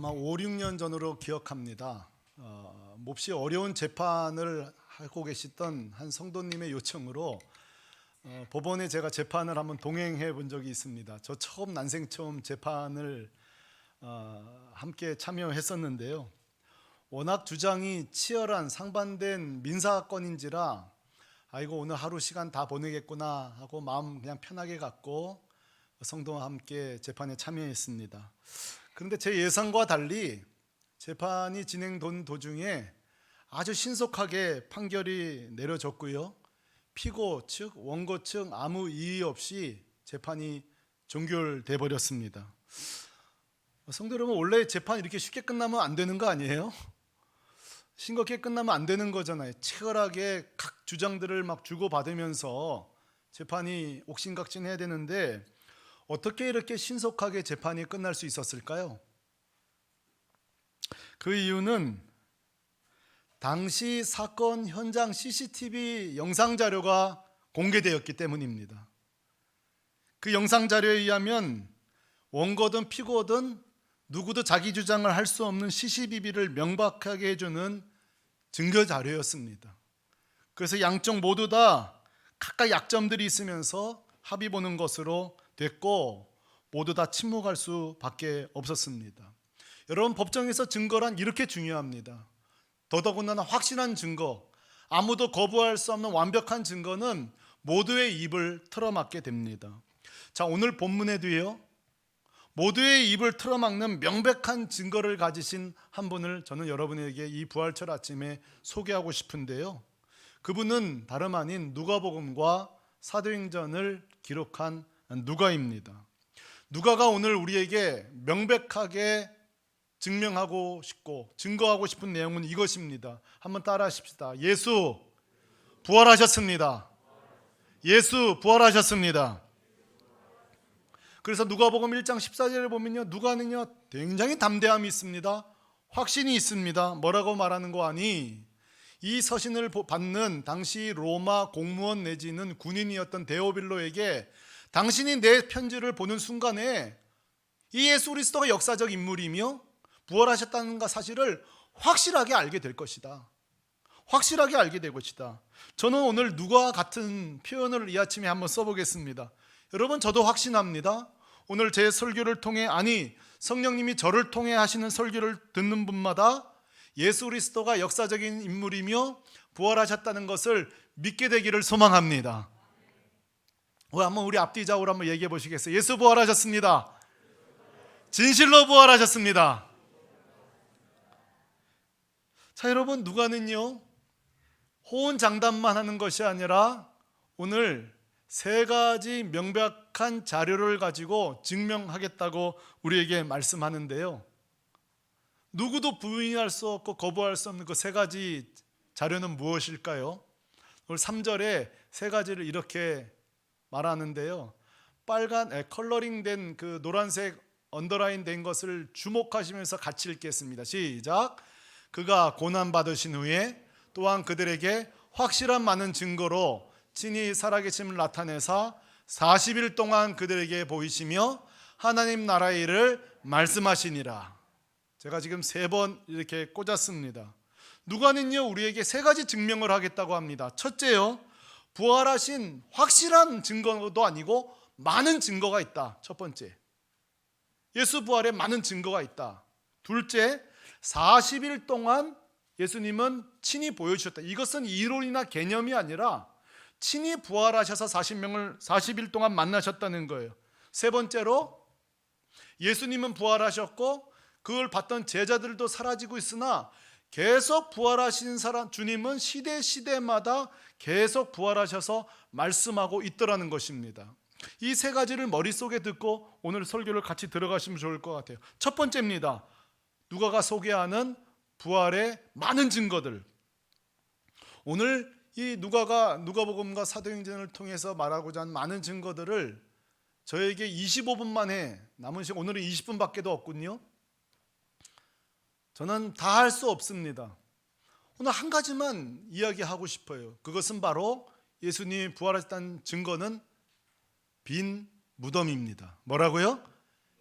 아마 5, 6년 전으로 기억합니다. 몹시 어려운 재판을 하고 계시던 한 성도님의 요청으로 법원에 제가 재판을 한번 동행해 본 적이 있습니다. 저 난생 처음 재판을 함께 참여했었는데요. 워낙 주장이 치열한 상반된 민사건인지라 아이고 오늘 하루 시간 다 보내겠구나 하고 마음 그냥 편하게 갖고 성도와 함께 재판에 참여했습니다. 그런데 제 예상과 달리 재판이 진행된 도중에 아주 신속하게 판결이 내려졌고요. 피고 측, 원고 측 아무 이의 없이 재판이 종결돼 버렸습니다. 성도 여러분, 원래 재판 이렇게 쉽게 끝나면 안 되는 거 아니에요? 싱겁게 끝나면 안 되는 거잖아요. 치열하게 각 주장들을 막 주고받으면서 재판이 옥신각신해야 되는데 어떻게 이렇게 신속하게 재판이 끝날 수 있었을까요? 그 이유는 당시 사건 현장 CCTV 영상 자료가 공개되었기 때문입니다. 그 영상 자료에 의하면 원고든 피고든 누구도 자기 주장을 할 수 없는 CCTV를 명백하게 해주는 증거 자료였습니다. 그래서 양쪽 모두 다 각각 약점들이 있으면서 합의 보는 것으로 됐고 모두 다 침묵할 수밖에 없었습니다. 여러분, 법정에서 증거란 이렇게 중요합니다. 더더군다나 확실한 증거, 아무도 거부할 수 없는 완벽한 증거는 모두의 입을 틀어막게 됩니다. 자, 오늘 본문에도요, 모두의 입을 틀어막는 명백한 증거를 가지신 한 분을 저는 여러분에게 이 부활절 아침에 소개하고 싶은데요. 그분은 다름 아닌 누가복음과 사도행전을 기록한 누가입니다. 누가가 오늘 우리에게 명백하게 증명하고 싶고 증거하고 싶은 내용은 이것입니다. 한번 따라 하십시다. 예수 부활하셨습니다. 예수 부활하셨습니다. 그래서 누가복음 1장 14절에 보면요, 누가는요 굉장히 담대함이 있습니다. 확신이 있습니다. 뭐라고 말하는 거 아니? 이 서신을 받는 당시 로마 공무원 내지는 군인이었던 데오빌로에게 당신이 내 편지를 보는 순간에 이 예수 그리스도가 역사적 인물이며 부활하셨다는 사실을 확실하게 알게 될 것이다. 확실하게 알게 될 것이다. 저는 오늘 누가 같은 표현을 이 아침에 한번 써보겠습니다. 여러분, 저도 확신합니다. 오늘 제 설교를 통해, 아니 성령님이 저를 통해 하시는 설교를 듣는 분마다 예수 그리스도가 역사적인 인물이며 부활하셨다는 것을 믿게 되기를 소망합니다. 한번 우리 앞뒤 좌우로 한번 얘기해 보시겠어요? 예수 부활하셨습니다. 진실로 부활하셨습니다. 자, 여러분, 누가는요 호언장담만 하는 것이 아니라 오늘 세 가지 명백한 자료를 가지고 증명하겠다고 우리에게 말씀하는데요. 누구도 부인할 수 없고 거부할 수 없는 그 세 가지 자료는 무엇일까요? 오늘 3절에 세 가지를 이렇게 말하는데요. 빨간 컬러링된 그 노란색 언더라인 된 것을 주목하시면서 같이 읽겠습니다. 시작. 그가 고난 받으신 후에 또한 그들에게 확실한 많은 증거로 친히 살아계심을 나타내사 40일 동안 그들에게 보이시며 하나님 나라의 일을 말씀하시니라. 제가 지금 3번 이렇게 꽂았습니다. 누가는요 우리에게 3가지 증명을 하겠다고 합니다. 첫째요, 부활하신 확실한 증거도 아니고 많은 증거가 있다. 첫 번째, 예수 부활에 많은 증거가 있다. 둘째, 40일 동안 예수님은 친히 보여주셨다. 이것은 이론이나 개념이 아니라 친히 부활하셔서 40일 동안 만나셨다는 거예요. 세 번째로, 예수님은 부활하셨고 그걸 봤던 제자들도 사라지고 있으나 계속 부활하신 주님은 시대마다 계속 부활하셔서 말씀하고 있더라는 것입니다. 이 3가지를 머릿속에 듣고 오늘 설교를 같이 들어가시면 좋을 것 같아요. 첫 번째입니다. 누가가 소개하는 부활의 많은 증거들. 오늘 이 누가복음과 사도행전을 통해서 말하고자 하는 많은 증거들을 저에게 25분 만에, 남은 시간 오늘은 20분밖에도 없군요. 저는 다 할 수 없습니다. 오늘 한 가지만 이야기하고 싶어요. 그것은 바로 예수님이 부활하셨다는 증거는 빈 무덤입니다. 뭐라고요?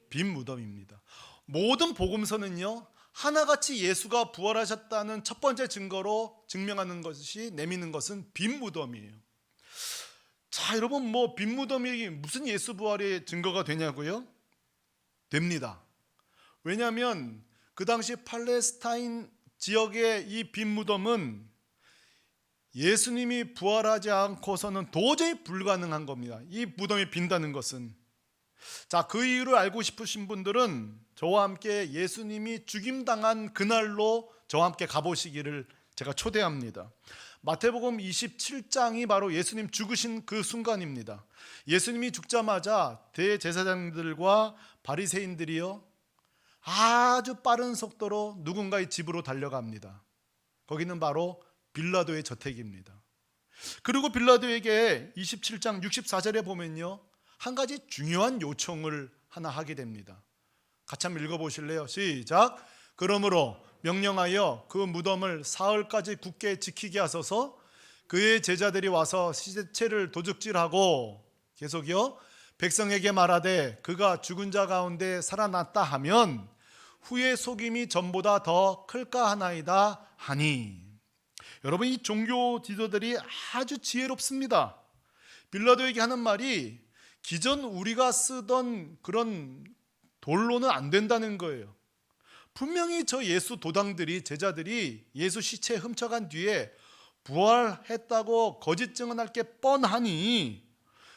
빈 무덤입니다. 모든 복음서는요, 하나같이 예수가 부활하셨다는 첫 번째 증거로 증명하는 것이, 내미는 것은 빈 무덤이에요. 자, 여러분, 빈 무덤이 무슨 예수 부활의 증거가 되냐고요? 됩니다. 왜냐하면 그 당시 팔레스타인 지역의 이 빈 무덤은 예수님이 부활하지 않고서는 도저히 불가능한 겁니다. 이 무덤이 빈다는 것은. 자, 그 이유를 알고 싶으신 분들은 저와 함께 예수님이 죽임당한 그날로 저와 함께 가보시기를 제가 초대합니다. 마태복음 27장이 바로 예수님 죽으신 그 순간입니다. 예수님이 죽자마자 대제사장들과 바리새인들이요, 아주 빠른 속도로 누군가의 집으로 달려갑니다. 거기는 바로 빌라도의 저택입니다. 그리고 빌라도에게 27장 64절에 보면요, 한 가지 중요한 요청을 하나 하게 됩니다. 같이 한번 읽어보실래요? 시작. 그러므로 명령하여 그 무덤을 사흘까지 굳게 지키게 하소서. 그의 제자들이 와서 시체를 도둑질하고, 계속요, 백성에게 말하되 그가 죽은 자 가운데 살아났다 하면 후의 속임이 전보다 더 클까 하나이다 하니. 여러분, 이 종교 지도들이 아주 지혜롭습니다. 빌라도에게 하는 말이 기존 우리가 쓰던 그런 돌로는 안 된다는 거예요. 분명히 저 예수 도당들이, 제자들이 예수 시체 훔쳐간 뒤에 부활했다고 거짓 증언할 게 뻔하니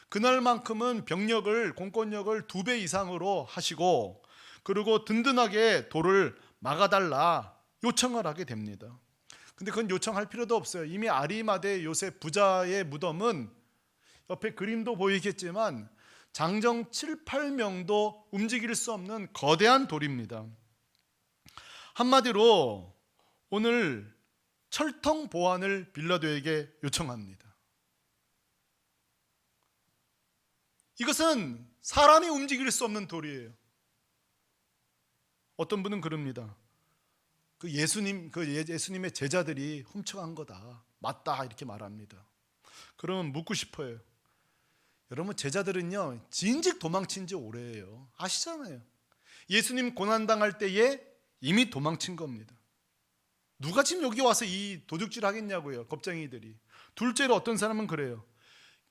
그날만큼은 병력을, 공권력을 2배 이상으로 하시고, 그리고 든든하게 돌을 막아달라 요청을 하게 됩니다. 근데 그건 요청할 필요도 없어요. 이미 아리마대 요셉 부자의 무덤은 옆에 그림도 보이겠지만 장정 7, 8명도 움직일 수 없는 거대한 돌입니다. 한마디로 오늘 철통 보안을 빌라도에게 요청합니다. 이것은 사람이 움직일 수 없는 돌이에요. 어떤 분은 그럽니다. 예수님의 제자들이 훔쳐간 거다, 맞다, 이렇게 말합니다. 그러면 묻고 싶어요. 여러분, 제자들은요, 진즉 도망친 지 오래예요. 아시잖아요. 예수님 고난당할 때에 이미 도망친 겁니다. 누가 지금 여기 와서 이 도둑질 하겠냐고요, 겁쟁이들이. 둘째로 어떤 사람은 그래요.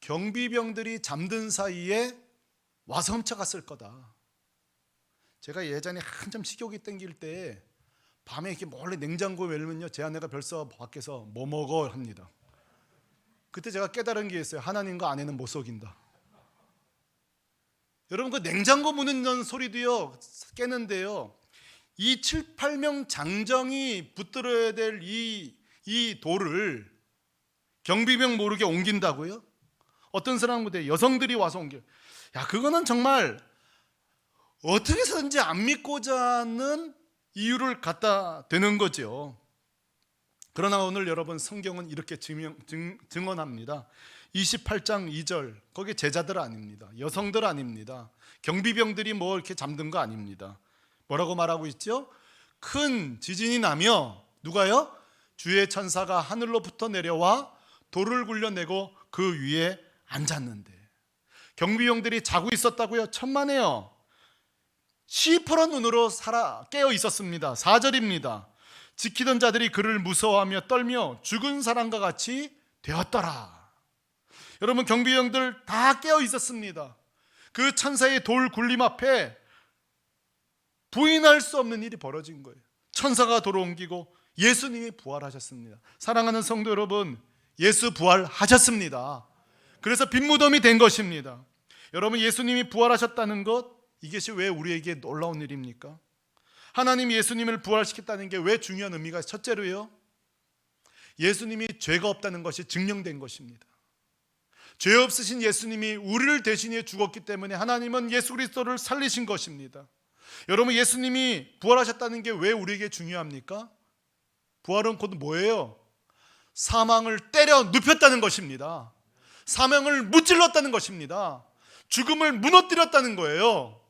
경비병들이 잠든 사이에 와서 훔쳐갔을 거다. 제가 예전에 한참 식욕이 땡길 때 밤에 이렇게 몰래 냉장고에 열면요, 제 아내가 벌써 밖에서 뭐 먹어 합니다. 그때 제가 깨달은 게 있어요. 하나님과 아내는 못 속인다. 여러분, 그 냉장고 무는 소리도요 깨는데요, 이 7, 8명 장정이 붙들어야 될 이 돌을 경비병 모르게 옮긴다고요? 어떤 사람은 그때 여성들이 와서 옮겨. 야, 그거는 정말 어떻게 해서든지 안 믿고자 하는 이유를 갖다 대는 거죠. 그러나 오늘 여러분, 성경은 이렇게 증언합니다. 28장 2절, 거기 제자들 아닙니다. 여성들 아닙니다. 경비병들이 뭐 이렇게 잠든 거 아닙니다. 뭐라고 말하고 있죠? 큰 지진이 나며, 누가요? 주의 천사가 하늘로부터 내려와 돌을 굴려내고 그 위에 앉았는데. 경비병들이 자고 있었다고요? 천만에요. 시퍼런 눈으로 깨어 있었습니다. 4절입니다. 지키던 자들이 그를 무서워하며 떨며 죽은 사람과 같이 되었더라. 여러분, 경비병들 다 깨어 있었습니다. 그 천사의 돌 굴림 앞에 부인할 수 없는 일이 벌어진 거예요. 천사가 돌을 옮기고 예수님이 부활하셨습니다. 사랑하는 성도 여러분, 예수 부활하셨습니다. 그래서 빈 무덤이 된 것입니다. 여러분, 예수님이 부활하셨다는 것, 이것이 왜 우리에게 놀라운 일입니까? 하나님이 예수님을 부활시켰다는 게 왜 중요한 의미가? 첫째로요, 예수님이 죄가 없다는 것이 증명된 것입니다. 죄 없으신 예수님이 우리를 대신해 죽었기 때문에 하나님은 예수 그리스도를 살리신 것입니다. 여러분, 예수님이 부활하셨다는 게 왜 우리에게 중요합니까? 부활은 곧 뭐예요? 사망을 때려 눕혔다는 것입니다. 사망을 무찔렀다는 것입니다. 죽음을 무너뜨렸다는 거예요.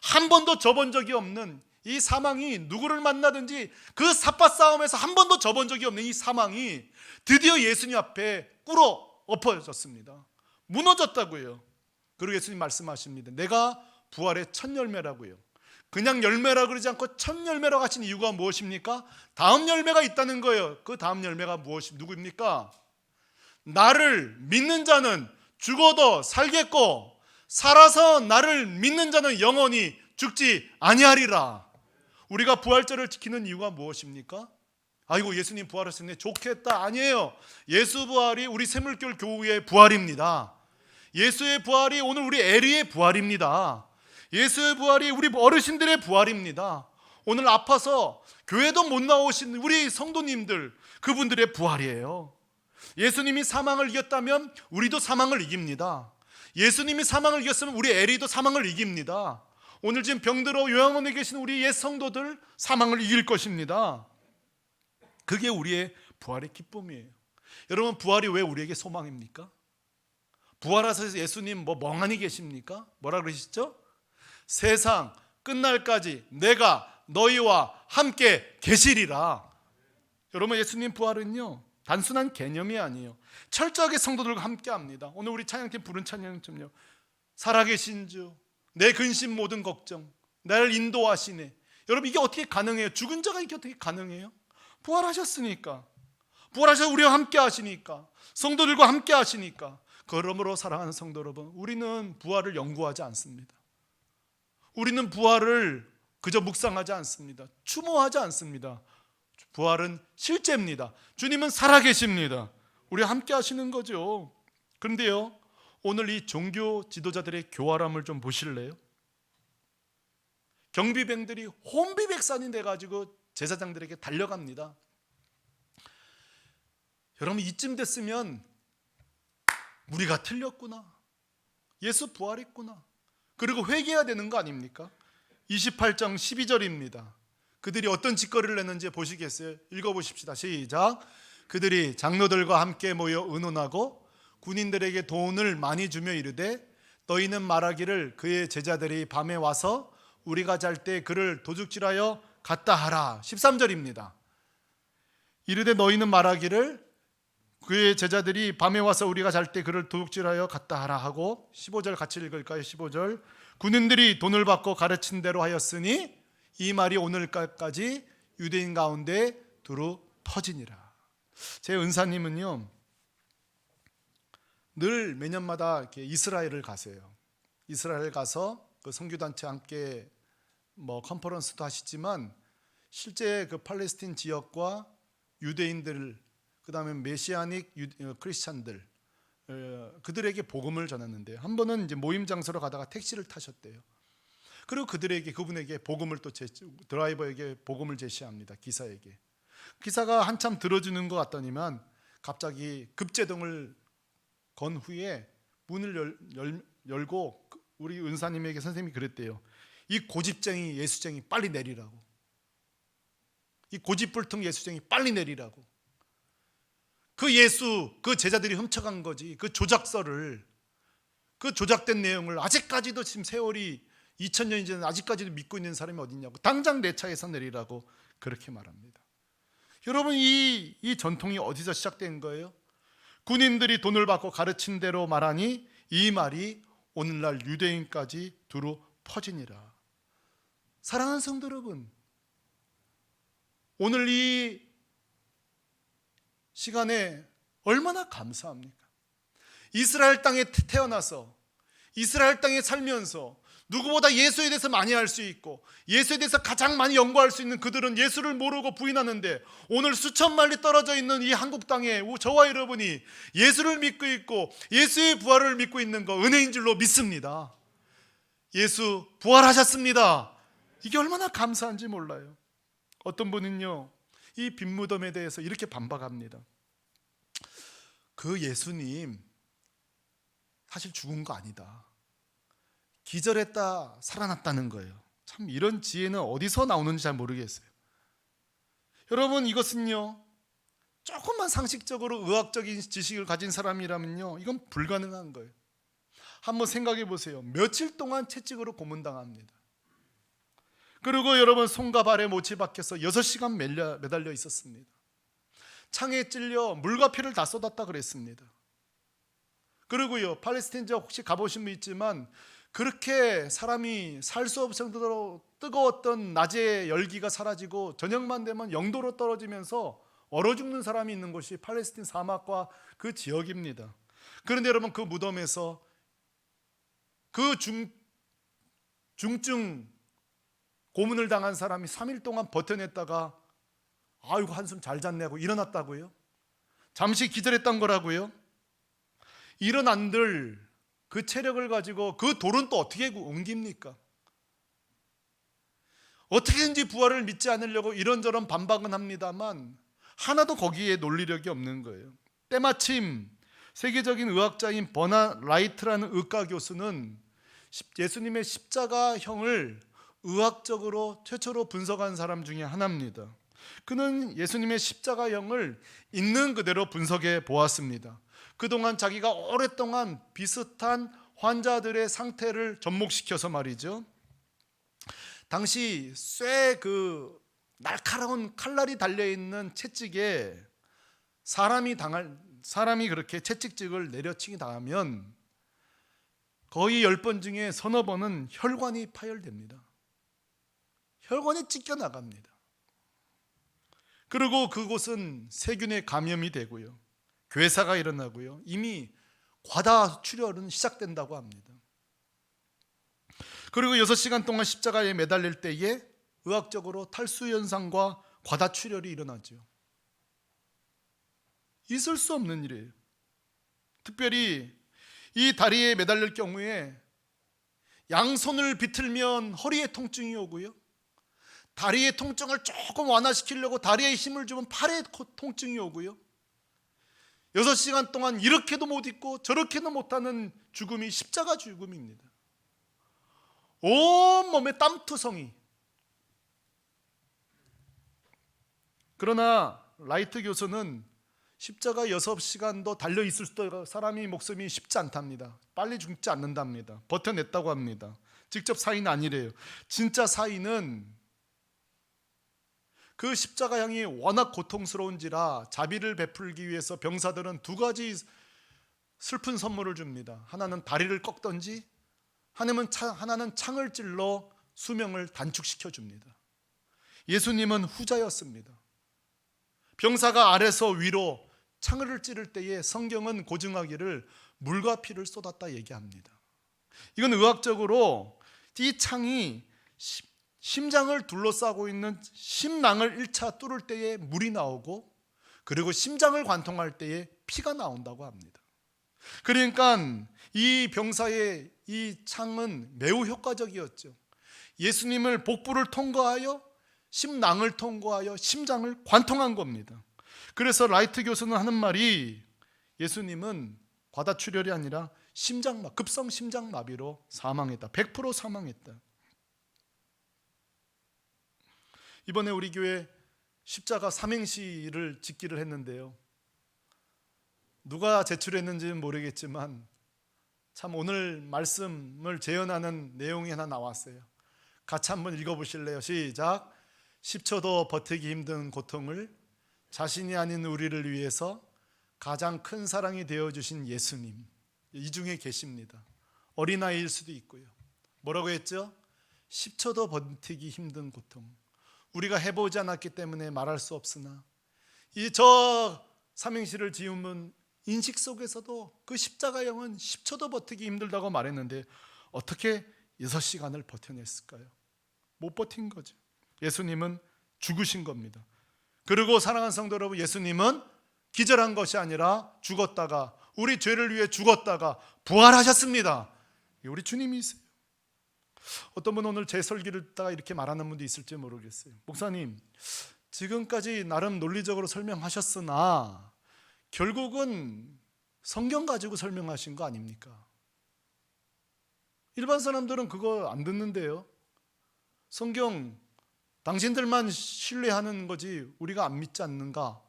한 번도 져본 적이 없는 이 사망이, 누구를 만나든지 그 삿바 싸움에서 한 번도 져본 적이 없는 이 사망이 드디어 예수님 앞에 꿇어 엎어졌습니다. 무너졌다고요. 그리고 예수님 말씀하십니다. 내가 부활의 첫 열매라고요. 그냥 열매라 그러지 않고 첫 열매로 가신 이유가 무엇입니까? 다음 열매가 있다는 거예요. 그 다음 열매가 누구입니까? 나를 믿는 자는 죽어도 살겠고 살아서 나를 믿는 자는 영원히 죽지 아니하리라. 우리가 부활절을 지키는 이유가 무엇입니까? 아이고 예수님 부활하셨네 좋겠다. 아니에요. 예수 부활이 우리 샘물교회 교우의 부활입니다. 예수의 부활이 오늘 우리 에리의 부활입니다. 예수의 부활이 우리 어르신들의 부활입니다. 오늘 아파서 교회도 못 나오신 우리 성도님들, 그분들의 부활이에요. 예수님이 사망을 이겼다면 우리도 사망을 이깁니다. 예수님이 사망을 이겼으면 우리 에리도 사망을 이깁니다. 오늘 지금 병들어 요양원에 계신 우리 옛 성도들 사망을 이길 것입니다. 그게 우리의 부활의 기쁨이에요. 여러분 부활이 왜 우리에게 소망입니까? 부활하셔서 예수님 뭐 멍하니 계십니까? 뭐라 그러시죠? 세상 끝날까지 내가 너희와 함께 계시리라. 여러분 예수님 부활은요 단순한 개념이 아니에요. 철저하게 성도들과 함께 합니다. 오늘 우리 찬양팀 부른 찬양은요 살아계신 주 내 근심 모든 걱정 나를 인도하시네. 여러분 이게 어떻게 가능해요? 죽은 자가 이게 어떻게 가능해요? 부활하셨으니까, 부활하셔서 우리와 함께 하시니까, 성도들과 함께 하시니까. 그러므로 사랑하는 성도 여러분, 우리는 부활을 연구하지 않습니다. 우리는 부활을 그저 묵상하지 않습니다. 추모하지 않습니다. 부활은 실제입니다. 주님은 살아계십니다. 우리와 함께 하시는 거죠. 그런데요 오늘 이 종교 지도자들의 교활함을 좀 보실래요? 경비병들이 혼비백산이 돼가지고 제사장들에게 달려갑니다. 여러분 이쯤 됐으면 우리가 틀렸구나, 예수 부활했구나, 그리고 회개해야 되는 거 아닙니까? 28장 12절입니다 그들이 어떤 짓거리를 냈는지 보시겠어요? 읽어보십시다. 시작. 그들이 장로들과 함께 모여 의논하고 군인들에게 돈을 많이 주며 이르되 너희는 말하기를 그의 제자들이 밤에 와서 우리가 잘 때 그를 도둑질하여 갔다 하라. 13절입니다 이르되 너희는 말하기를 그의 제자들이 밤에 와서 우리가 잘 때 그를 도둑질하여 갔다 하라 하고 15절 같이 읽을까요? 15절 군인들이 돈을 받고 가르친 대로 하였으니 이 말이 오늘까지 유대인 가운데 두루 터지니라. 제 은사님은요 늘 매년마다 이렇게 이스라엘을 가세요. 이스라엘 가서 그 선교단체 함께 뭐 컨퍼런스도 하시지만 실제 그 팔레스틴 지역과 유대인들, 그 다음에 메시아닉 크리스찬들, 그들에게 복음을 전했는데 한 번은 이제 모임 장소로 가다가 택시를 타셨대요. 그리고 그분에게 복음을 또 드라이버에게 복음을 제시합니다. 기사에게. 기사가 한참 들어주는 것 같더니만 갑자기 급제동을 건 후에 문을 열고 우리 은사님에게 선생님이 그랬대요. 이 고집쟁이 예수쟁이 빨리 내리라고. 이 고집불통 예수쟁이 빨리 내리라고. 그 예수, 그 제자들이 훔쳐간 거지. 그 조작서를, 그 조작된 내용을 아직까지도 지금 세월이 2000년이 전에 아직까지도 믿고 있는 사람이 어디 있냐고. 당장 내 차에서 내리라고 그렇게 말합니다. 여러분 이 전통이 어디서 시작된 거예요? 군인들이 돈을 받고 가르친 대로 말하니 이 말이 오늘날 유대인까지 두루 퍼지니라. 사랑하는 성도 여러분, 오늘 이 시간에 얼마나 감사합니까? 이스라엘 땅에 태어나서 이스라엘 땅에 살면서 누구보다 예수에 대해서 많이 알 수 있고 예수에 대해서 가장 많이 연구할 수 있는 그들은 예수를 모르고 부인하는데 오늘 수천 마리 떨어져 있는 이 한국 땅에 저와 여러분이 예수를 믿고 있고 예수의 부활을 믿고 있는 거 은혜인 줄로 믿습니다. 예수 부활하셨습니다. 이게 얼마나 감사한지 몰라요. 어떤 분은요 이 빈무덤에 대해서 이렇게 반박합니다. 그 예수님 사실 죽은 거 아니다. 기절했다 살아났다는 거예요. 참 이런 지혜는 어디서 나오는지 잘 모르겠어요. 여러분 이것은요 조금만 상식적으로 의학적인 지식을 가진 사람이라면요 이건 불가능한 거예요. 한번 생각해 보세요. 며칠 동안 채찍으로 고문당합니다. 그리고 여러분 손과 발에 못이 박혀서 6시간 매달려 있었습니다. 창에 찔려 물과 피를 다 쏟았다 그랬습니다. 그리고요 팔레스틴 지역 혹시 가보신 분 있지만 그렇게 사람이 살 수 없을 정도로 뜨거웠던 낮의 열기가 사라지고 저녁만 되면 0도로 떨어지면서 얼어 죽는 사람이 있는 곳이 팔레스틴 사막과 그 지역입니다. 그런데 여러분, 그 무덤에서 그 중증 고문을 당한 사람이 3일 동안 버텨냈다가 아이고 한숨 잘 잤네 하고 일어났다고요? 잠시 기절했던 거라고요? 이런 안들, 그 체력을 가지고 그 돌은 또 어떻게 옮깁니까? 어떻게든지 부활을 믿지 않으려고 이런저런 반박은 합니다만 하나도 거기에 논리력이 없는 거예요. 때마침 세계적인 의학자인 버나 라이트라는 의과 교수는 예수님의 십자가형을 의학적으로 최초로 분석한 사람 중에 하나입니다. 그는 예수님의 십자가형을 있는 그대로 분석해 보았습니다. 그동안 자기가 오랫동안 비슷한 환자들의 상태를 접목시켜서 말이죠, 당시 쇠 그 날카로운 칼날이 달려있는 채찍에 사람이 그렇게 채찍질을 내려치기 당하면 거의 10번 중에 서너 번은 혈관이 파열됩니다. 혈관이 찢겨 나갑니다. 그리고 그곳은 세균의 감염이 되고요, 괴사가 일어나고요, 이미 과다 출혈은 시작된다고 합니다. 그리고 6시간 동안 십자가에 매달릴 때에 의학적으로 탈수 현상과 과다 출혈이 일어나죠. 있을 수 없는 일이에요. 특별히 이 다리에 매달릴 경우에 양손을 비틀면 허리에 통증이 오고요, 다리의 통증을 조금 완화시키려고 다리에 힘을 주면 팔에 통증이 오고요, 6시간 동안 이렇게도 못 있고 저렇게도 못하는 죽음이 십자가 죽음입니다. 온몸에 땀투성이. 그러나 라이트 교수는 십자가 6시간도 달려있을 때 사람이 목숨이 쉽지 않답니다. 빨리 죽지 않는답니다. 버텨냈다고 합니다. 직접 사인은 아니래요. 진짜 사인은 그 십자가형이 워낙 고통스러운지라 자비를 베풀기 위해서 병사들은 2가지 슬픈 선물을 줍니다. 하나는 다리를 꺾던지 하나는 창을 찔러 수명을 단축시켜 줍니다. 예수님은 후자였습니다. 병사가 아래서 위로 창을 찌를 때에 성경은 고증하기를 물과 피를 쏟았다 얘기합니다. 이건 의학적으로 이 창이 심장을 둘러싸고 있는 심낭을 1차 뚫을 때에 물이 나오고, 그리고 심장을 관통할 때에 피가 나온다고 합니다. 그러니까 이 병사의 이 창은 매우 효과적이었죠. 예수님을 복부를 통과하여 심낭을 통과하여 심장을 관통한 겁니다. 그래서 라이트 교수는 하는 말이, 예수님은 과다출혈이 아니라 급성 심장마비로 사망했다. 100% 사망했다. 이번에 우리 교회 십자가 삼행시를 짓기를 했는데요, 누가 제출했는지는 모르겠지만 참 오늘 말씀을 재현하는 내용이 하나 나왔어요. 같이 한번 읽어보실래요? 시작. 10초도 버티기 힘든 고통을 자신이 아닌 우리를 위해서 가장 큰 사랑이 되어주신 예수님, 이 중에 계십니다. 어린아이일 수도 있고요. 뭐라고 했죠? 10초도 버티기 힘든 고통. 우리가 해보지 않았기 때문에 말할 수 없으나 저 삼행시를 지으면 인식 속에서도 그 십자가형은 10초도 버티기 힘들다고 말했는데 어떻게 6시간을 버텨냈을까요? 못 버틴 거죠. 예수님은 죽으신 겁니다. 그리고 사랑하는 성도 여러분, 예수님은 기절한 것이 아니라 죽었다가, 우리 죄를 위해 죽었다가 부활하셨습니다. 우리 주님이세요. 어떤 분은 오늘 제 설교를 듣다가 이렇게 말하는 분도 있을지 모르겠어요. 목사님, 지금까지 나름 논리적으로 설명하셨으나 결국은 성경 가지고 설명하신 거 아닙니까? 일반 사람들은 그거 안 듣는데요. 성경 당신들만 신뢰하는 거지 우리가 안 믿지 않는가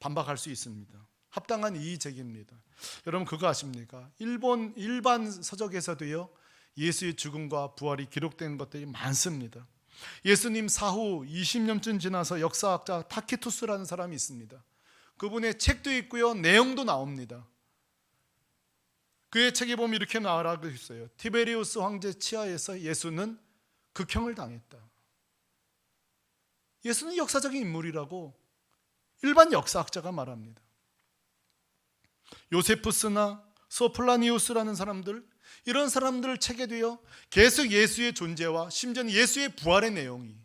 반박할 수 있습니다. 합당한 이의 제기입니다. 여러분 그거 아십니까? 일반 서적에서도요, 예수의 죽음과 부활이 기록된 것들이 많습니다. 예수님 사후 20년쯤 지나서 역사학자 타키투스라는 사람이 있습니다. 그분의 책도 있고요, 내용도 나옵니다. 그의 책에 보면 이렇게 나오라고 있어요. 티베리우스 황제 치하에서 예수는 극형을 당했다. 예수는 역사적인 인물이라고 일반 역사학자가 말합니다. 요세푸스나 소플라니우스라는 사람들, 이런 사람들 책에 되어 계속 예수의 존재와 심지어는 예수의 부활의 내용이,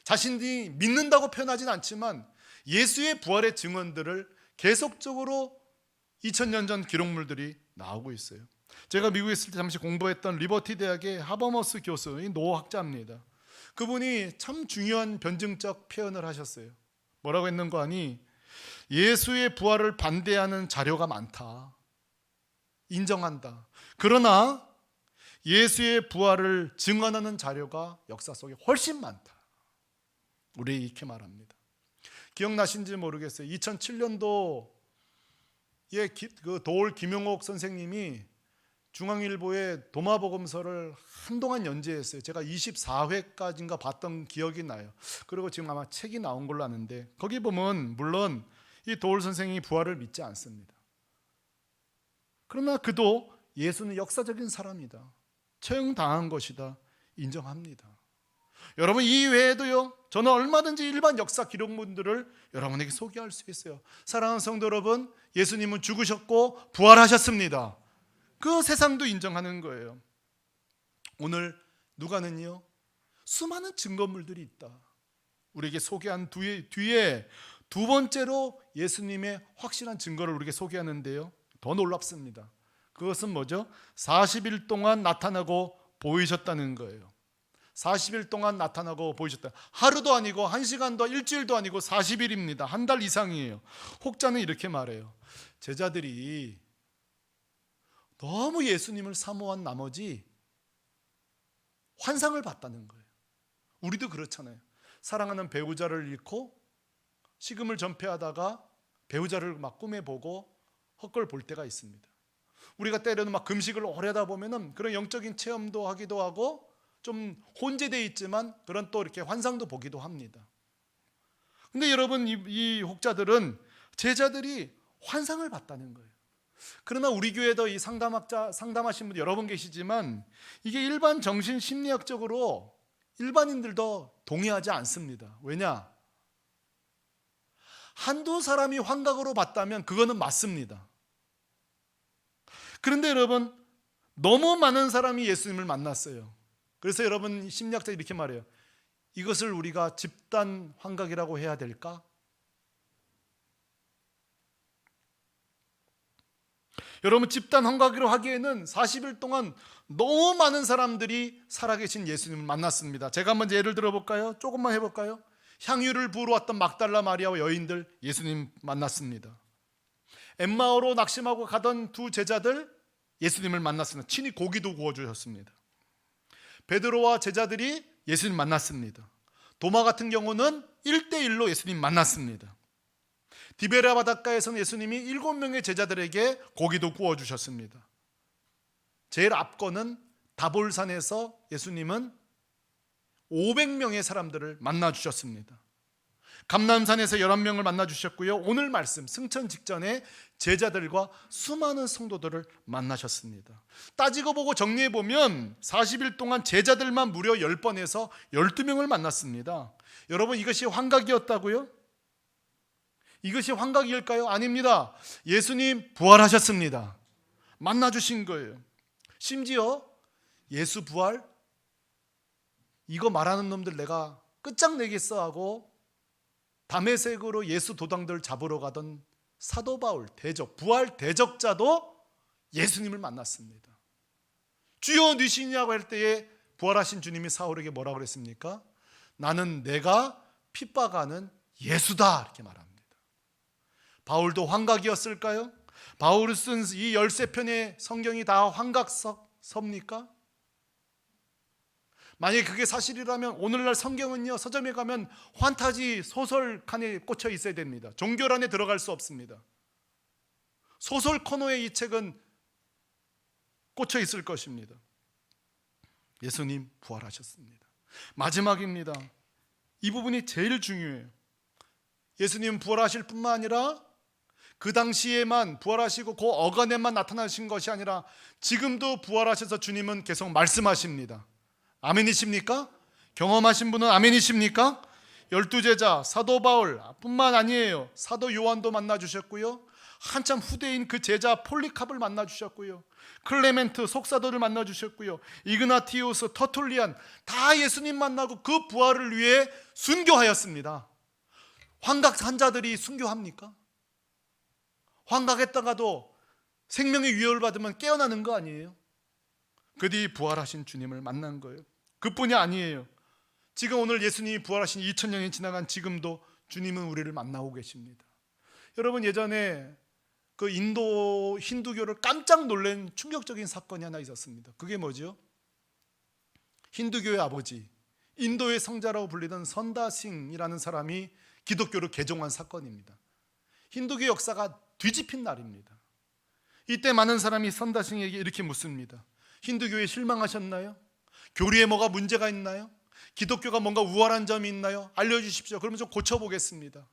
자신들이 믿는다고 표현하진 않지만 예수의 부활의 증언들을 계속적으로 2000년 전 기록물들이 나오고 있어요. 제가 미국에 있을 때 잠시 공부했던 리버티 대학의 하버머스 교수인 노학자입니다. 그분이 참 중요한 변증적 표현을 하셨어요. 뭐라고 했는가 하니, 예수의 부활을 반대하는 자료가 많다, 인정한다. 그러나 예수의 부활을 증언하는 자료가 역사 속에 훨씬 많다. 우리 이렇게 말합니다. 기억나신지 모르겠어요. 2007년도에 그 도올 김용옥 선생님이 중앙일보에 도마복음서를 한동안 연재했어요. 제가 24회까지인가 봤던 기억이 나요. 그리고 지금 아마 책이 나온 걸로 아는데, 거기 보면 물론 이 도올 선생이 부활을 믿지 않습니다. 그러나 그도 예수는 역사적인 사람이다, 처형당한 것이다, 인정합니다. 여러분, 이 외에도요, 저는 얼마든지 일반 역사 기록문들을 여러분에게 소개할 수 있어요. 사랑하는 성도 여러분, 예수님은 죽으셨고 부활하셨습니다. 그 세상도 인정하는 거예요. 오늘 누가는요, 수많은 증거물들이 있다, 우리에게 소개한 뒤에 두 번째로 예수님의 확실한 증거를 우리에게 소개하는데요, 더 놀랍습니다. 그것은 뭐죠? 40일 동안 나타나고 보이셨다는 거예요. 40일 동안 나타나고 보이셨다. 하루도 아니고 1시간도 일주일도 아니고 40일입니다. 한 달 이상이에요. 혹자는 이렇게 말해요. 제자들이 너무 예수님을 사모한 나머지 환상을 봤다는 거예요. 우리도 그렇잖아요. 사랑하는 배우자를 잃고 식음을 전폐하다가 배우자를 막 꿈에 보고 헛걸 볼 때가 있습니다. 우리가 때로는 막 금식을 오래 하다 보면은 그런 영적인 체험도 하기도 하고 좀 혼재되어 있지만 그런 또 이렇게 환상도 보기도 합니다. 근데 여러분, 이 혹자들은 제자들이 환상을 봤다는 거예요. 그러나 우리 교회도 이 상담하신 분 여러 분 계시지만 이게 일반 정신심리학적으로 일반인들도 동의하지 않습니다. 왜냐? 한두 사람이 환각으로 봤다면 그거는 맞습니다. 그런데 여러분, 너무 많은 사람이 예수님을 만났어요. 그래서 여러분, 심리학자 이렇게 말해요. 이것을 우리가 집단 환각이라고 해야 될까? 여러분, 집단 환각이라고 하기에는 40일 동안 너무 많은 사람들이 살아계신 예수님을 만났습니다. 제가 한번 예를 들어볼까요? 조금만 해볼까요? 향유를 부으러 왔던 막달라 마리아와 여인들 예수님 만났습니다. 엠마오로 낙심하고 가던 두 제자들 예수님을 만났습니다. 친히 고기도 구워주셨습니다. 베드로와 제자들이 예수님 만났습니다. 도마 같은 경우는 1대1로 예수님 만났습니다. 디베랴 바닷가에서는 예수님이 7명의 제자들에게 고기도 구워주셨습니다. 제일 앞거는 다볼산에서 예수님은 500명의 사람들을 만나주셨습니다. 감람산에서 11명을 만나주셨고요, 오늘 말씀 승천 직전에 제자들과 수많은 성도들을 만나셨습니다. 따지고 보고 정리해보면 40일 동안 제자들만 무려 10번에서 12명을 만났습니다. 여러분, 이것이 환각이었다고요? 이것이 환각일까요? 아닙니다. 예수님 부활하셨습니다. 만나주신 거예요. 심지어 예수 부활, 이거 말하는 놈들 내가 끝장내겠어 하고 다메섹으로 예수 도당들 잡으러 가던 사도 바울, 부활 대적자도 예수님을 만났습니다. 주여 누시냐고 할 때에 부활하신 주님이 사울에게 뭐라고 그랬습니까? 나는 내가 핍박하는 예수다, 이렇게 말합니다. 바울도 환각이었을까요? 바울이 쓴 이 13편의 성경이 다 환각서입니까? 만약에 그게 사실이라면 오늘날 성경은요, 서점에 가면 환타지 소설 칸에 꽂혀 있어야 됩니다. 종교란에 들어갈 수 없습니다. 소설 코너에 이 책은 꽂혀 있을 것입니다. 예수님 부활하셨습니다. 마지막입니다. 이 부분이 제일 중요해요. 예수님 부활하실 뿐만 아니라 그 당시에만 부활하시고 그 어간에만 나타나신 것이 아니라 지금도 부활하셔서 주님은 계속 말씀하십니다. 아멘이십니까? 경험하신 분은 아멘이십니까? 12제자 사도 바울 뿐만 아니에요. 사도 요한도 만나주셨고요, 한참 후대인 그 제자 폴리캅을 만나주셨고요, 클레멘트 속사도를 만나주셨고요, 이그나티우스, 터툴리안 다 예수님 만나고 그 부활을 위해 순교하였습니다. 환각 환자들이 순교합니까? 환각했다가도 생명의 위협을 받으면 깨어나는 거 아니에요? 그 뒤 부활하신 주님을 만난 거예요. 그뿐이 아니에요. 지금 오늘 예수님이 부활하신 2000년이 지나간 지금도 주님은 우리를 만나고 계십니다. 여러분, 예전에 그 인도 힌두교를 깜짝 놀란 충격적인 사건이 하나 있었습니다. 그게 뭐죠? 힌두교의 아버지, 인도의 성자라고 불리던 선다싱이라는 사람이 기독교를 개종한 사건입니다. 힌두교 역사가 뒤집힌 날입니다. 이때 많은 사람이 선다싱에게 이렇게 묻습니다. 힌두교에 실망하셨나요? 교리에 뭐가 문제가 있나요? 기독교가 뭔가 우월한 점이 있나요? 알려주십시오. 그러면 좀 고쳐보겠습니다.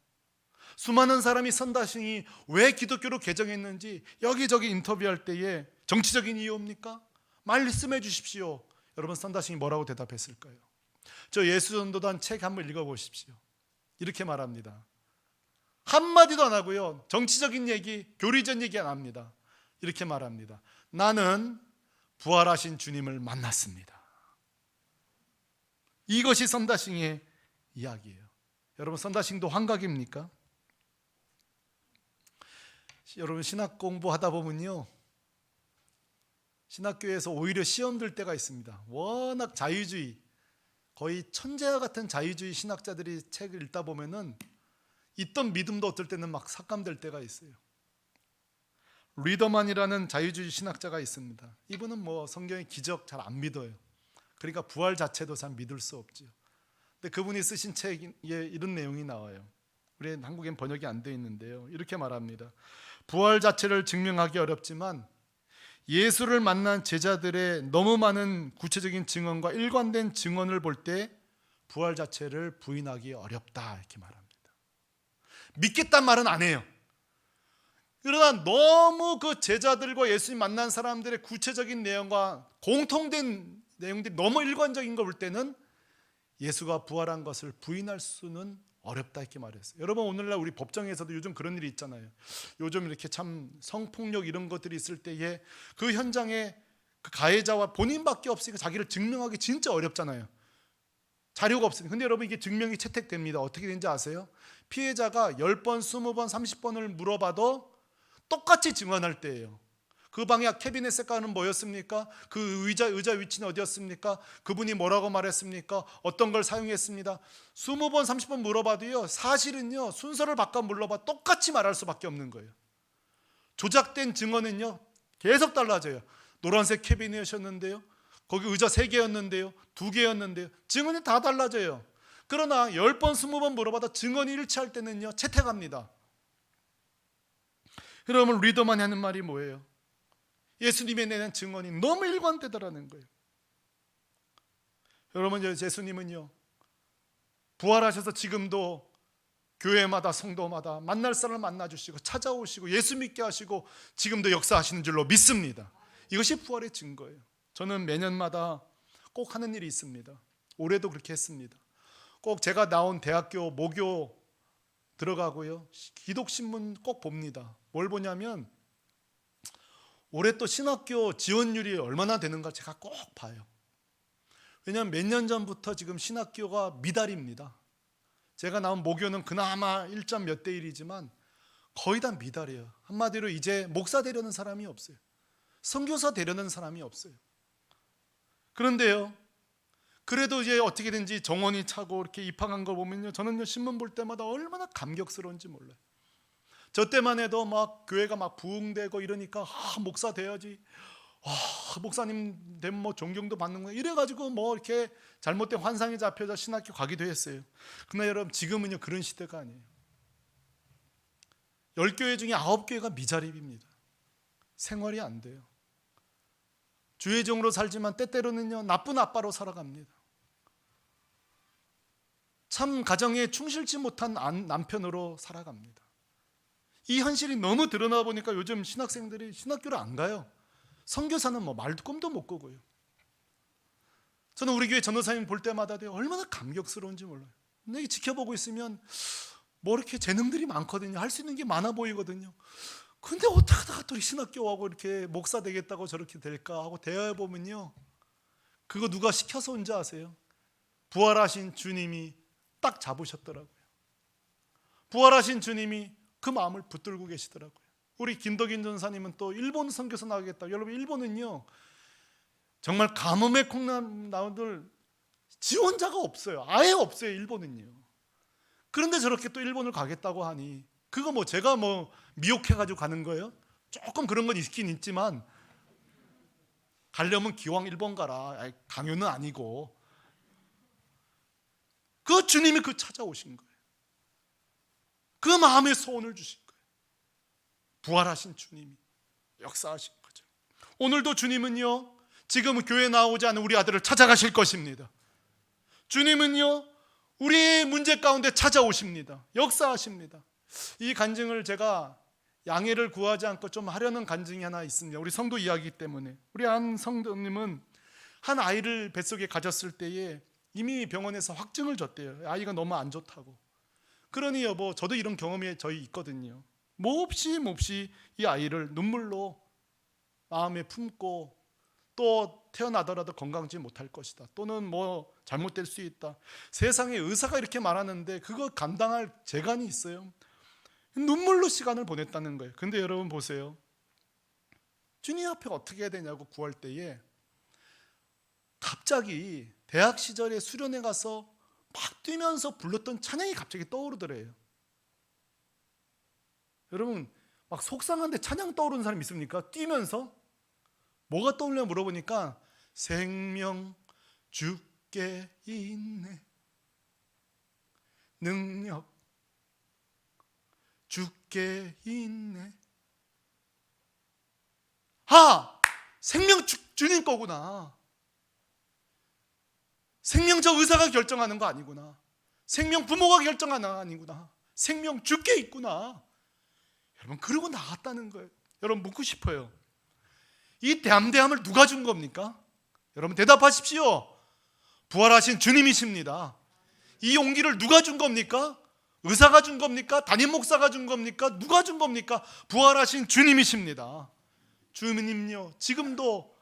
수많은 사람이 선다싱이 왜 기독교로 개종했는지 여기저기 인터뷰할 때에 정치적인 이유입니까? 말씀해 주십시오. 여러분, 선다싱이 뭐라고 대답했을까요? 저 예수전도단 책 한번 읽어보십시오. 이렇게 말합니다. 한마디도 안 하고요, 정치적인 얘기, 교리적 얘기 안 합니다. 이렇게 말합니다. 나는 부활하신 주님을 만났습니다. 이것이 선다싱의 이야기예요. 여러분, 선다싱도 환각입니까? 여러분, 신학 공부하다 보면요, 신학교에서 오히려 시험 들 때가 있습니다. 워낙 자유주의, 거의 천재와 같은 자유주의 신학자들이 책을 읽다 보면은 있던 믿음도 어떨 때는 막 삭감될 때가 있어요. 리더만이라는 자유주의 신학자가 있습니다. 이분은 뭐 성경의 기적 잘 안 믿어요. 그러니까 부활 자체도 잘 믿을 수 없죠. 근데 그분이 쓰신 책에 이런 내용이 나와요. 우리 한국엔 번역이 안 돼 있는데요, 이렇게 말합니다. 부활 자체를 증명하기 어렵지만 예수를 만난 제자들의 너무 많은 구체적인 증언과 일관된 증언을 볼 때 부활 자체를 부인하기 어렵다, 이렇게 말합니다. 믿겠단 말은 안 해요. 그러나 너무 그 제자들과 예수님 만난 사람들의 구체적인 내용과 공통된 내용들이 너무 일관적인 걸 볼 때는 예수가 부활한 것을 부인할 수는 어렵다, 이렇게 말했어요. 여러분, 오늘날 우리 법정에서도 요즘 그런 일이 있잖아요. 요즘 이렇게 참 성폭력 이런 것들이 있을 때에 그 현장에 그 가해자와 본인밖에 없으니까 자기를 증명하기 진짜 어렵잖아요. 자료가 없으니까. 근데 여러분, 이게 증명이 채택됩니다. 어떻게 되는지 아세요? 피해자가 10번, 20번, 30번을 물어봐도 똑같이 증언할 때예요. 그 방에 캐비넷 색깔은 뭐였습니까? 그 의자 위치는 어디였습니까? 그분이 뭐라고 말했습니까? 어떤 걸 사용했습니다. 20번, 30번 물어봐도요, 사실은요, 순서를 바꿔 물어봐 똑같이 말할 수밖에 없는 거예요. 조작된 증언은요, 계속 달라져요. 노란색 캐비넷이었는데요, 거기 의자 3개였는데요, 2개였는데요, 증언이 다 달라져요. 그러나 10번, 20번 물어봐도 증언이 일치할 때는요, 채택합니다. 그러면 리더만이 하는 말이 뭐예요? 예수님이 내는 증언이 너무 일관되더라는 거예요. 여러분, 예수님은요, 부활하셔서 지금도 교회마다 성도마다 만날 사람을 만나주시고 찾아오시고 예수 믿게 하시고 지금도 역사하시는 줄로 믿습니다. 이것이 부활의 증거예요. 저는 매년마다 꼭 하는 일이 있습니다. 올해도 그렇게 했습니다. 꼭 제가 나온 대학교 모교 들어가고요, 기독신문 꼭 봅니다. 뭘 보냐면 올해 또 신학교 지원율이 얼마나 되는가 제가 꼭 봐요. 왜냐하면 몇 년 전부터 지금 신학교가 미달입니다. 제가 나온 모교는 그나마 1점 몇 대 1이지만 거의 다 미달이에요. 한마디로 이제 목사 되려는 사람이 없어요. 선교사 되려는 사람이 없어요. 그런데요, 그래도 이제 어떻게든지 정원이 차고 이렇게 입학한 거 보면요, 저는요, 신문 볼 때마다 얼마나 감격스러운지 몰라요. 저 때만 해도 막 교회가 막 부흥되고 이러니까 목사 돼야지, 목사님 되면 뭐 존경도 받는 거야, 이래가지고 뭐 이렇게 잘못된 환상에 잡혀서 신학교 가기도 했어요. 그러나 여러분, 지금은요, 그런 시대가 아니에요. 10교회 중에 9교회가 미자립입니다. 생활이 안 돼요. 주의종으로 살지만 때때로는요, 나쁜 아빠로 살아갑니다. 참 가정에 충실치 못한 남편으로 살아갑니다. 이 현실이 너무 드러나 보니까 요즘 신학생들이 신학교를 안 가요. 선교사는 뭐 말도 꿈도 못 꾸고요. 저는 우리 교회 전도사님 볼 때마다 얼마나 감격스러운지 몰라요. 근데 지켜보고 있으면 뭐 이렇게 재능들이 많거든요. 할 수 있는 게 많아 보이거든요. 근데 어떻게 하다가 또 신학교 하고 이렇게 목사 되겠다고 저렇게 될까 하고 대화해 보면요, 그거 누가 시켜서 온지 아세요? 부활하신 주님이 딱 잡으셨더라고요. 부활하신 주님이 그 마음을 붙들고 계시더라고요. 우리 김덕인 전사님은 또 일본 선교사 나가겠다. 여러분, 일본은요 정말 가뭄에 콩나물 지원자가 없어요. 아예 없어요, 일본은요. 그런데 저렇게 또 일본을 가겠다고 하니, 그거 뭐 제가 뭐 미혹해가지고 가는 거예요? 조금 그런 건 있긴 있지만, 가려면 기왕 일본 가라. 강요는 아니고. 그 주님이 그 찾아오신 거예요. 그 마음의 소원을 주신 거예요. 부활하신 주님이 역사하신 거죠. 오늘도 주님은요, 지금 교회에 나오지 않은 우리 아들을 찾아가실 것입니다. 주님은요, 우리의 문제 가운데 찾아오십니다. 역사하십니다. 이 간증을 제가 양해를 구하지 않고 좀 하려는 간증이 하나 있습니다. 우리 성도 이야기 때문에. 우리 한 성도님은 한 아이를 뱃속에 가졌을 때에 이미 병원에서 확증을 줬대요. 아이가 너무 안 좋다고. 그러니 여보, 저도 이런 경험이 저희 있거든요. 몹시 이 아이를 눈물로 마음에 품고, 또 태어나더라도 건강하지 못할 것이다, 또는 뭐 잘못될 수 있다. 세상에 의사가 이렇게 말하는데 그거 감당할 재간이 있어요? 눈물로 시간을 보냈다는 거예요. 근데 여러분 보세요. 주님 앞에 어떻게 해야 되냐고 구할 때에 갑자기 대학 시절에 수련회 가서 막 뛰면서 불렀던 찬양이 갑자기 떠오르더래요. 여러분, 막 속상한데 찬양 떠오르는 사람 있습니까? 뛰면서? 뭐가 떠올려 물어보니까 생명 주께 있네, 능력 주께 있네. 생명 주님 거구나. 생명 저 의사가 결정하는 거 아니구나. 생명 부모가 결정하는 거 아니구나. 생명 주께 있구나. 여러분, 그러고 나갔다는 거예요. 여러분, 묻고 싶어요. 이 담대함을 누가 준 겁니까? 여러분 대답하십시오. 부활하신 주님이십니다. 이 용기를 누가 준 겁니까? 의사가 준 겁니까? 담임 목사가 준 겁니까? 누가 준 겁니까? 부활하신 주님이십니다. 주님요, 지금도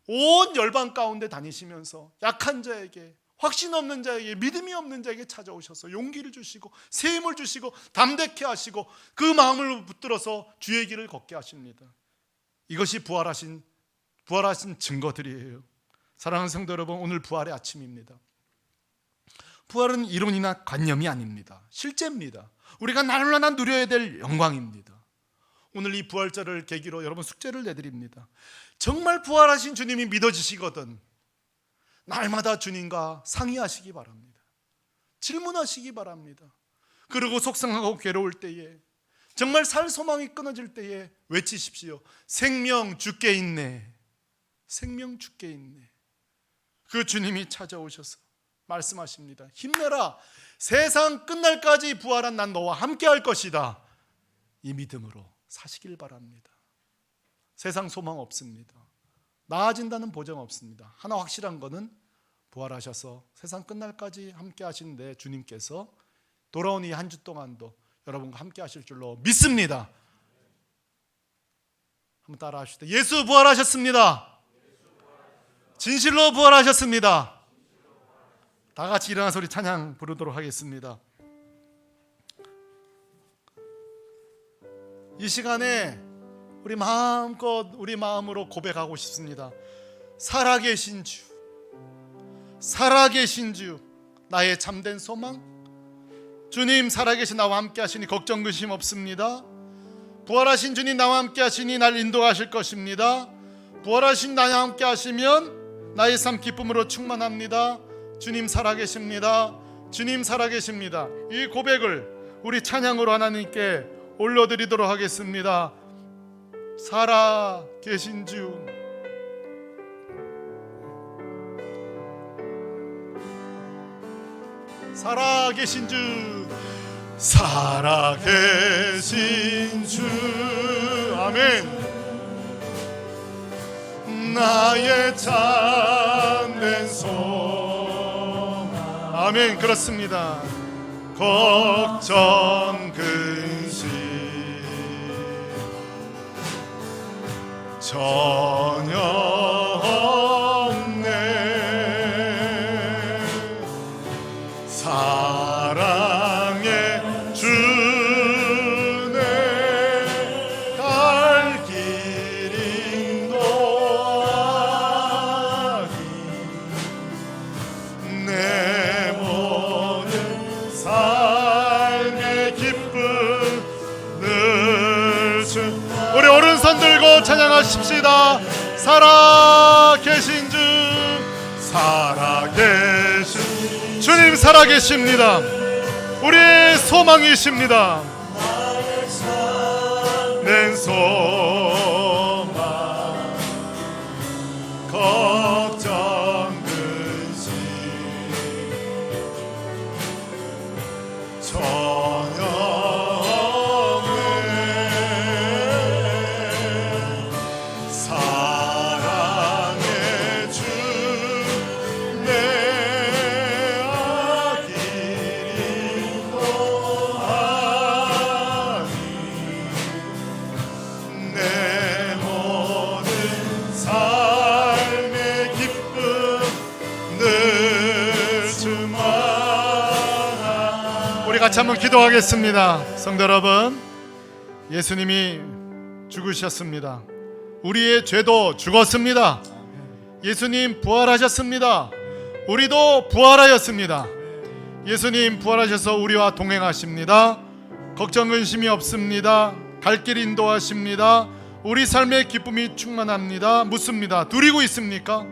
온 열방 가운데 다니시면서 약한 자에게, 확신 없는 자에게, 믿음이 없는 자에게 찾아오셔서 용기를 주시고 새 힘을 주시고 담대케 하시고 그 마음을 붙들어서 주의 길을 걷게 하십니다. 이것이 부활하신 증거들이에요. 사랑하는 성도 여러분, 오늘 부활의 아침입니다. 부활은 이론이나 관념이 아닙니다. 실제입니다. 우리가 날마다 누려야 될 영광입니다. 오늘 이 부활절을 계기로 여러분 숙제를 내드립니다. 정말 부활하신 주님이 믿어지시거든 날마다 주님과 상의하시기 바랍니다. 질문하시기 바랍니다. 그리고 속상하고 괴로울 때에, 정말 살 소망이 끊어질 때에 외치십시오. 생명 주께 있네. 생명 주께 있네. 그 주님이 찾아오셔서 말씀하십니다. 힘내라. 세상 끝날까지 부활한 난 너와 함께 할 것이다. 이 믿음으로 사시길 바랍니다. 세상 소망 없습니다. 나아진다는 보장 없습니다. 하나 확실한 거는 부활하셔서 세상 끝날까지 함께 하시는데 주님께서 돌아온 이 한 주 동안도 여러분과 함께 하실 줄로 믿습니다. 한번 따라 하시죠. 예수 부활하셨습니다. 진실로 부활하셨습니다. 다 같이 일어나 소리 찬양 부르도록 하겠습니다. 이 시간에 우리 마음껏 우리 마음으로 고백하고 싶습니다. 살아계신 주, 살아계신 주, 나의 참된 소망. 주님 살아계신 나와 함께 하시니 걱정 근심 없습니다. 부활하신 주님 나와 함께 하시니 날 인도하실 것입니다. 부활하신 나와 함께 하시면 나의 삶 기쁨으로 충만합니다. 주님 살아계십니다. 주님 살아계십니다. 이 고백을 우리 찬양으로 하나님께 올려드리도록 하겠습니다. 살아계신 주, 살아계신 주, 살아계신 주. 아멘. 나의 참된 소망. 아멘. 그렇습니다. 걱정 근심 전혀 없네. 사랑의 주네 갈 길 인도하니 내 모든 삶의 기쁨 늘 주. 우리 오른손 들고 찬양하십시다. 살아계신 주, 살아계신 주님 살아계십니다. 우리의 소망이십니다. 내 소망 걱정 근심 전혀 없네. 사랑의 주 내 길 인도하니 내 모든 삶의 기쁨 늘 주마다. 우리 같이 한번 기도하겠습니다. 성도 여러분, 예수님이 죽으셨습니다. 우리의 죄도 죽었습니다. 예수님 부활하셨습니다. 우리도 부활하였습니다. 예수님 부활하셔서 우리와 동행하십니다. 걱정 근심이 없습니다. 갈 길 인도하십니다. 우리 삶의 기쁨이 충만합니다. 묻습니다. 누리고 있습니까?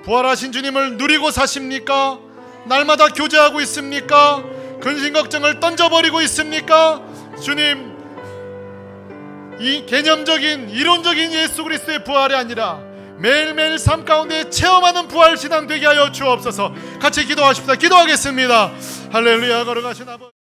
부활하신 주님을 누리고 사십니까? 날마다 교제하고 있습니까? 근심 걱정을 던져버리고 있습니까? 주님, 이 개념적인 이론적인 예수 그리스도의 부활이 아니라 매일매일 삶 가운데 체험하는 부활 신앙 되게 하여 주옵소서. 같이 기도하십시다. 기도하겠습니다. 할렐루야. 걸어가신 아버지.